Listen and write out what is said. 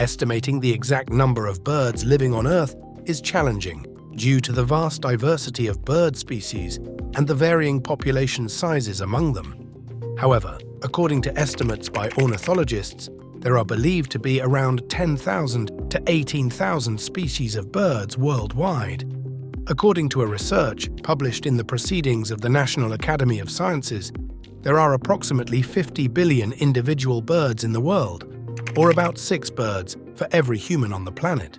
Estimating the exact number of birds living on Earth is challenging due to the vast diversity of bird species and the varying population sizes among them. However, according to estimates by ornithologists, there are believed to be around 10,000 to 18,000 species of birds worldwide. According to a research published in the Proceedings of the National Academy of Sciences, there are approximately 50 billion individual birds in the world, or about 6 birds for every human on the planet.